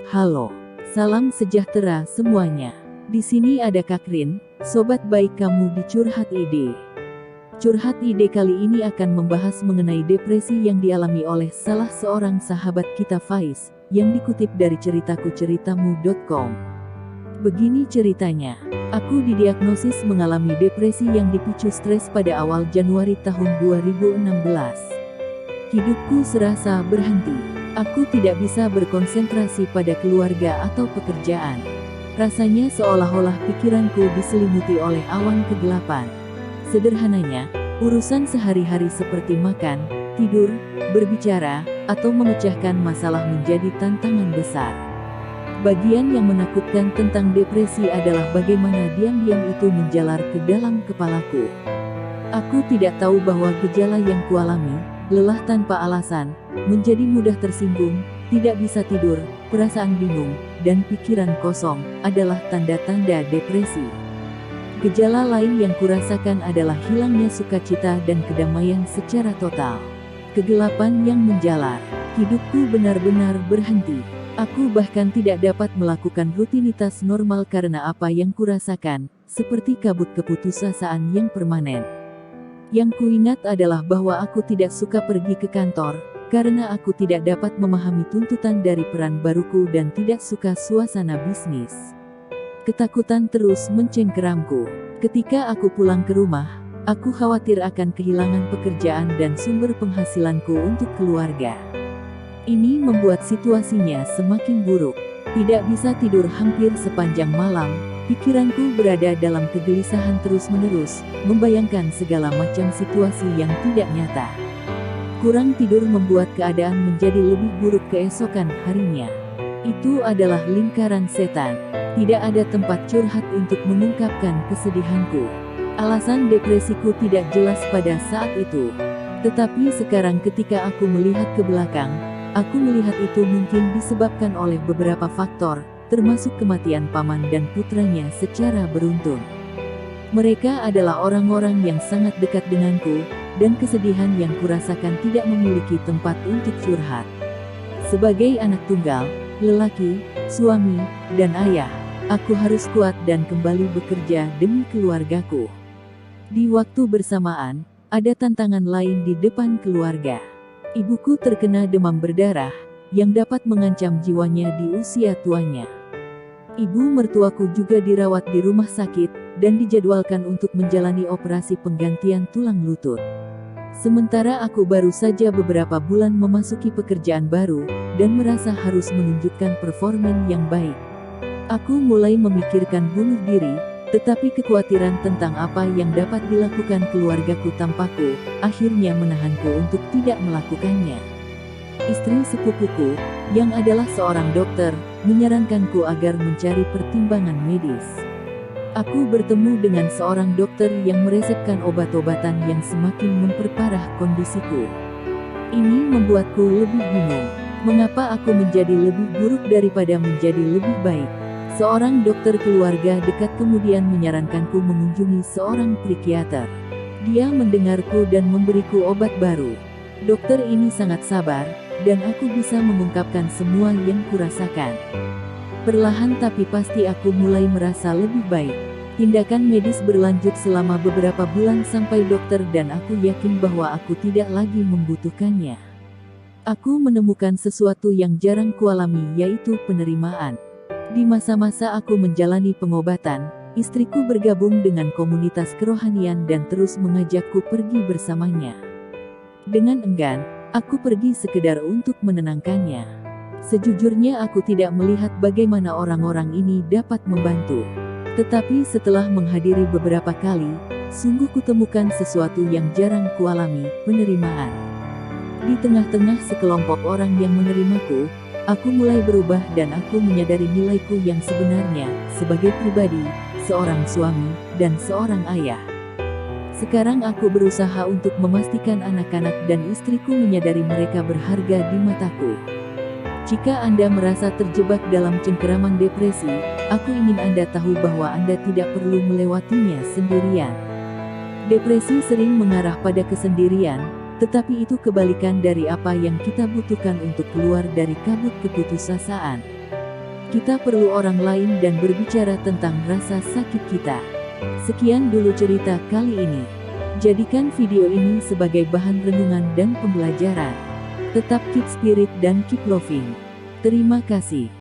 Halo, salam sejahtera semuanya. Di sini ada Kak Rin, sobat baik kamu di Curhat Ide. Curhat Ide kali ini akan membahas mengenai depresi yang dialami oleh salah seorang sahabat kita Faiz, yang dikutip dari ceritakuceritamu.com. Begini ceritanya, aku didiagnosis mengalami depresi yang dipicu stres pada awal Januari tahun 2016. Hidupku serasa berhenti. Aku tidak bisa berkonsentrasi pada keluarga atau pekerjaan. Rasanya seolah-olah pikiranku diselimuti oleh awan kegelapan. Sederhananya, urusan sehari-hari seperti makan, tidur, berbicara, atau memecahkan masalah menjadi tantangan besar. Bagian yang menakutkan tentang depresi adalah bagaimana diam-diam itu menjalar ke dalam kepalaku. Aku tidak tahu bahwa gejala yang kualami, lelah tanpa alasan, menjadi mudah tersinggung, tidak bisa tidur, perasaan bingung, dan pikiran kosong, adalah tanda-tanda depresi. Gejala lain yang kurasakan adalah hilangnya sukacita dan kedamaian secara total. Kegelapan yang menjalar, hidupku benar-benar berhenti. Aku bahkan tidak dapat melakukan rutinitas normal karena apa yang kurasakan, seperti kabut keputusasaan yang permanen. Yang kuingat adalah bahwa aku tidak suka pergi ke kantor, karena aku tidak dapat memahami tuntutan dari peran baruku dan tidak suka suasana bisnis. Ketakutan terus mencengkeramku. Ketika aku pulang ke rumah, aku khawatir akan kehilangan pekerjaan dan sumber penghasilanku untuk keluarga. Ini membuat situasinya semakin buruk. Tidak bisa tidur hampir sepanjang malam. Pikiranku berada dalam kegelisahan terus-menerus, membayangkan segala macam situasi yang tidak nyata. Kurang tidur membuat keadaan menjadi lebih buruk keesokan harinya. Itu adalah lingkaran setan. Tidak ada tempat curhat untuk mengungkapkan kesedihanku. Alasan depresiku tidak jelas pada saat itu. Tetapi sekarang ketika aku melihat ke belakang, aku melihat itu mungkin disebabkan oleh beberapa faktor, termasuk kematian paman dan putranya secara beruntun. Mereka adalah orang-orang yang sangat dekat denganku, dan kesedihan yang kurasakan tidak memiliki tempat untuk curhat. Sebagai anak tunggal, lelaki, suami, dan ayah, aku harus kuat dan kembali bekerja demi keluargaku. Di waktu bersamaan, ada tantangan lain di depan keluarga. Ibuku terkena demam berdarah, yang dapat mengancam jiwanya di usia tuanya. Ibu mertuaku juga dirawat di rumah sakit, dan dijadwalkan untuk menjalani operasi penggantian tulang lutut. Sementara aku baru saja beberapa bulan memasuki pekerjaan baru, dan merasa harus menunjukkan performa yang baik. Aku mulai memikirkan bunuh diri, tetapi kekhawatiran tentang apa yang dapat dilakukan keluargaku tanpaku, akhirnya menahanku untuk tidak melakukannya. Istri sepupuku, yang adalah seorang dokter, menyarankanku agar mencari pertimbangan medis. Aku bertemu dengan seorang dokter yang meresepkan obat-obatan yang semakin memperparah kondisiku. Ini membuatku lebih bingung. Mengapa aku menjadi lebih buruk daripada menjadi lebih baik? Seorang dokter keluarga dekat kemudian menyarankanku mengunjungi seorang psikiater. Dia mendengarku dan memberiku obat baru. Dokter ini sangat sabar, dan aku bisa mengungkapkan semua yang kurasakan. Perlahan tapi pasti aku mulai merasa lebih baik. Tindakan medis berlanjut selama beberapa bulan sampai dokter dan aku yakin bahwa aku tidak lagi membutuhkannya. Aku menemukan sesuatu yang jarang kualami, yaitu penerimaan. Di masa-masa aku menjalani pengobatan, istriku bergabung dengan komunitas kerohanian dan terus mengajakku pergi bersamanya. Dengan enggan, aku pergi sekedar untuk menenangkannya. Sejujurnya aku tidak melihat bagaimana orang-orang ini dapat membantu. Tetapi setelah menghadiri beberapa kali, sungguh kutemukan sesuatu yang jarang kualami, penerimaan. Di tengah-tengah sekelompok orang yang menerimaku, aku mulai berubah dan aku menyadari nilaiku yang sebenarnya, sebagai pribadi, seorang suami, dan seorang ayah. Sekarang aku berusaha untuk memastikan anak-anak dan istriku menyadari mereka berharga di mataku. Jika Anda merasa terjebak dalam cengkeraman depresi, aku ingin Anda tahu bahwa Anda tidak perlu melewatinya sendirian. Depresi sering mengarah pada kesendirian, tetapi itu kebalikan dari apa yang kita butuhkan untuk keluar dari kabut keputusasaan. Kita perlu orang lain dan berbicara tentang rasa sakit kita. Sekian dulu cerita kali ini. Jadikan video ini sebagai bahan renungan dan pembelajaran. Tetap keep spirit dan keep loving. Terima kasih.